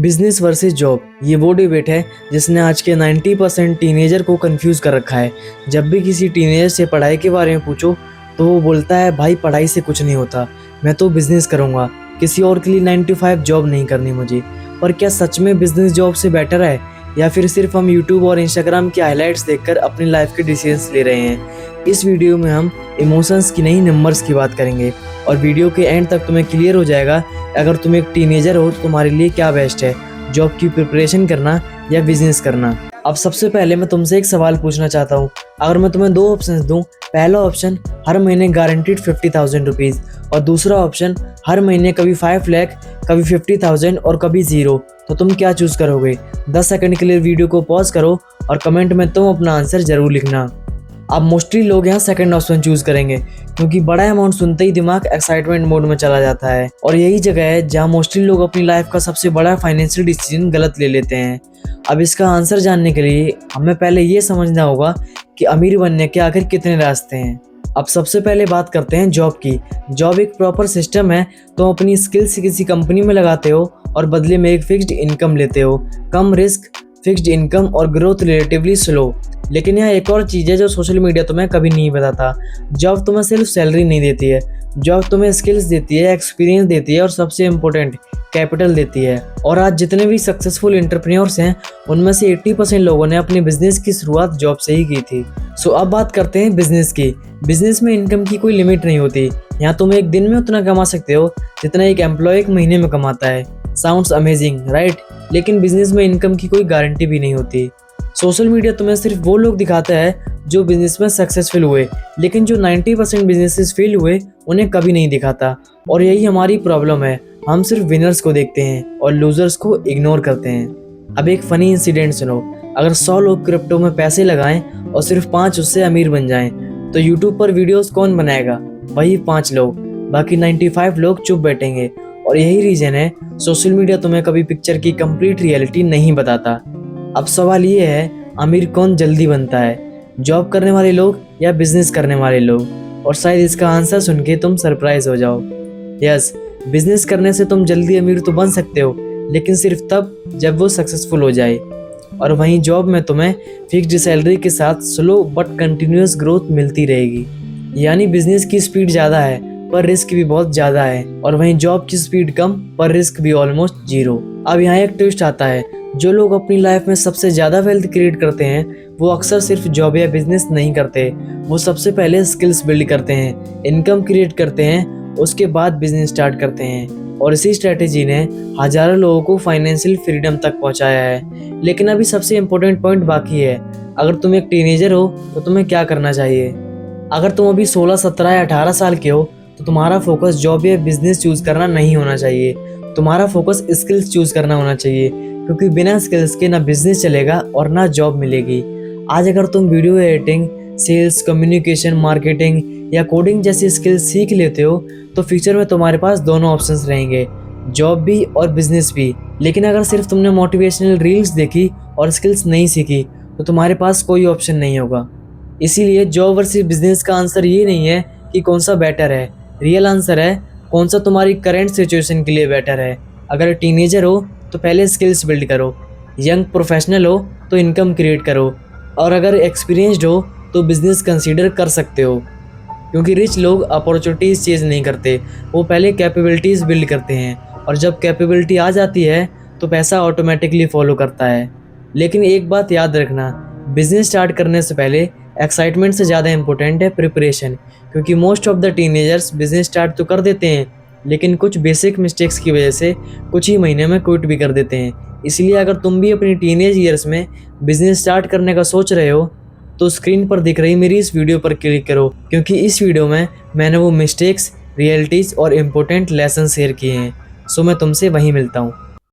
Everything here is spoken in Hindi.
बिजनेस वर्सेस जॉब, ये वो डिबेट है जिसने आज के 90% टीनेजर को कंफ्यूज कर रखा है। जब भी किसी टीनेजर से पढ़ाई के बारे में पूछो तो वो बोलता है भाई पढ़ाई से कुछ नहीं होता, मैं तो बिजनेस करूँगा, किसी और के लिए 9 to 5 जॉब नहीं करनी मुझे। पर क्या सच में बिजनेस जॉब से बेटर है, या फिर सिर्फ हम यूट्यूब और इंस्टाग्राम के हाइलाइट्स देखकर अपनी लाइफ के डिसीजंस ले रहे हैं? इस वीडियो में हम इमोशंस की नहीं नंबर्स की बात करेंगे और वीडियो के एंड तक तुम्हें क्लियर हो जाएगा अगर तुम एक टीनेजर हो तो तुम्हारे लिए क्या बेस्ट है, जॉब की प्रिपरेशन करना या बिजनेस करना। अब सबसे पहले मैं तुमसे एक सवाल पूछना चाहता हूँ। अगर मैं तुम्हें 2 ऑप्शंस दूँ, पहला ऑप्शन हर महीने गारंटीड 50,000 रुपीज़ और दूसरा ऑप्शन हर महीने कभी 5 लाख, कभी 50,000 और कभी 0, तो तुम क्या चूज़ करोगे? 10 सेकंड के लिए वीडियो को पॉज करो और कमेंट में तुम अपना आंसर ज़रूर लिखना। अब मोस्टली लोग यहाँ सेकंड ऑप्शन चूज़ करेंगे क्योंकि बड़ा अमाउंट सुनते ही दिमाग एक्साइटमेंट मोड में चला जाता है और यही जगह है जहाँ मोस्टली लोग अपनी लाइफ का सबसे बड़ा फाइनेंशियल डिसीजन गलत ले लेते हैं। अब इसका आंसर जानने के लिए हमें पहले ये समझना होगा कि अमीर बनने के आखिर कितने रास्ते हैं। अब सबसे पहले बात करते हैं जॉब की। जॉब एक प्रॉपर सिस्टम है, तुम अपनी स्किल्स किसी कंपनी में लगाते हो और बदले में एक फिक्स्ड इनकम लेते हो। कम रिस्क, फिक्स्ड इनकम और ग्रोथ रिलेटिवली स्लो। लेकिन यहाँ एक और चीज़ है जो सोशल मीडिया तुम्हें कभी नहीं बताता। जॉब तुम्हें सिर्फ सैलरी नहीं देती है, जॉब तुम्हें स्किल्स देती है, एक्सपीरियंस देती है और सबसे इम्पोर्टेंट कैपिटल देती है। और आज जितने भी सक्सेसफुल एंटरप्रेन्योर्स हैं उनमें से 80% लोगों ने अपने बिजनेस की शुरुआत जॉब से ही की थी। सो अब बात करते हैं बिजनेस की। बिजनेस में इनकम की कोई लिमिट नहीं होती। यहाँ तुम एक दिन में उतना कमा सकते हो जितना एक एम्प्लॉय एक महीने में कमाता है। Sounds amazing, right? लेकिन बिजनेस में इनकम की कोई गारंटी भी नहीं होती। सोशल मीडिया तुम्हें सिर्फ वो लोग दिखाता है जो बिजनेस में सक्सेसफुल हुए, लेकिन जो 90% बिजनेसेस फेल हुए उन्हें कभी नहीं दिखाता। और यही हमारी प्रॉब्लम है, हम सिर्फ विनर्स को देखते हैं और लूजर्स को इग्नोर करते हैं। अब एक फ़नी इंसिडेंट सुनो। अगर 100 लोग क्रिप्टो में पैसे लगाएं और सिर्फ 5 उससे अमीर बन जाएं, तो यूट्यूब पर वीडियोस कौन बनाएगा? वही 5 लोग। बाकी 95 लोग चुप बैठेंगे। और यही रीज़न है सोशल मीडिया तुम्हें कभी पिक्चर की कंप्लीट रियलिटी नहीं बताता। अब सवाल ये है, अमीर कौन जल्दी बनता है, जॉब करने वाले लोग या बिजनेस करने वाले लोग? और शायद इसका आंसर सुन के तुम सरप्राइज हो जाओ। यस, बिजनेस करने से तुम जल्दी अमीर तो बन सकते हो, लेकिन सिर्फ तब जब वो सक्सेसफुल हो जाए। और वहीं जॉब में तुम्हें फिक्स्ड सैलरी के साथ स्लो बट कंटिन्यूस ग्रोथ मिलती रहेगी। यानी बिजनेस की स्पीड ज़्यादा है पर रिस्क भी बहुत ज़्यादा है, और वहीं जॉब की स्पीड कम पर रिस्क भी ऑलमोस्ट 0। अब यहाँ एक ट्विस्ट आता है। जो लोग अपनी लाइफ में सबसे ज़्यादा वेल्थ क्रिएट करते हैं वो अक्सर सिर्फ जॉब या बिजनेस नहीं करते। वो सबसे पहले स्किल्स बिल्ड करते हैं, इनकम क्रिएट करते हैं, उसके बाद बिजनेस स्टार्ट करते हैं। और इसी स्ट्रेटेजी ने हज़ारों लोगों को फाइनेंशियल फ्रीडम तक पहुंचाया है। लेकिन अभी सबसे इम्पोर्टेंट पॉइंट बाकी है। अगर तुम एक टीनेजर हो तो तुम्हें क्या करना चाहिए? अगर तुम अभी 16, 17 या 18 साल के हो तो तुम्हारा फोकस जॉब या बिजनेस चूज़ करना नहीं होना चाहिए। तुम्हारा फोकस स्किल्स चूज़ करना होना चाहिए, क्योंकि बिना स्किल्स के ना बिजनेस चलेगा और ना जॉब मिलेगी। आज अगर तुम video editing, sales, communication, marketing या कोडिंग जैसी स्किल्स सीख लेते हो तो फ्यूचर में तुम्हारे पास दोनों ऑप्शंस रहेंगे, जॉब भी और बिजनेस भी। लेकिन अगर सिर्फ तुमने मोटिवेशनल रील्स देखी और स्किल्स नहीं सीखी तो तुम्हारे पास कोई ऑप्शन नहीं होगा। इसीलिए जॉब वर्सेस बिजनेस का आंसर ये नहीं है कि कौन सा बेटर है। रियल आंसर है कौन सा तुम्हारी करंट सिचुएशन के लिए बेटर है। अगर टीनेजर हो तो पहले स्किल्स बिल्ड करो, यंग प्रोफेशनल हो तो इनकम क्रिएट करो, और अगर एक्सपीरियंस्ड हो तो बिजनेस कंसीडर कर सकते हो। क्योंकि रिच लोग अपॉर्चुनिटीज़ चेज नहीं करते, वो पहले कैपेबिलिटीज़ बिल्ड करते हैं, और जब कैपेबिलिटी आ जाती है तो पैसा ऑटोमेटिकली फॉलो करता है। लेकिन एक बात याद रखना, बिजनेस स्टार्ट करने से पहले एक्साइटमेंट से ज़्यादा इंपॉर्टेंट है प्रिपरेशन। क्योंकि most of the teenagers business start तो कर देते हैं, लेकिन कुछ बेसिक मिस्टेक्स की वजह से कुछ ही महीने में क्विट भी कर देते हैं। इसलिए अगर तुम भी अपनी टीनेज ईयर्स में बिजनेस स्टार्ट करने का सोच रहे हो तो स्क्रीन पर दिख रही मेरी इस वीडियो पर क्लिक करो, क्योंकि इस वीडियो में मैंने वो मिस्टेक्स, रियलिटीज़ और इम्पोर्टेंट लेसन शेयर किए हैं। सो मैं तुमसे वहीं मिलता हूँ।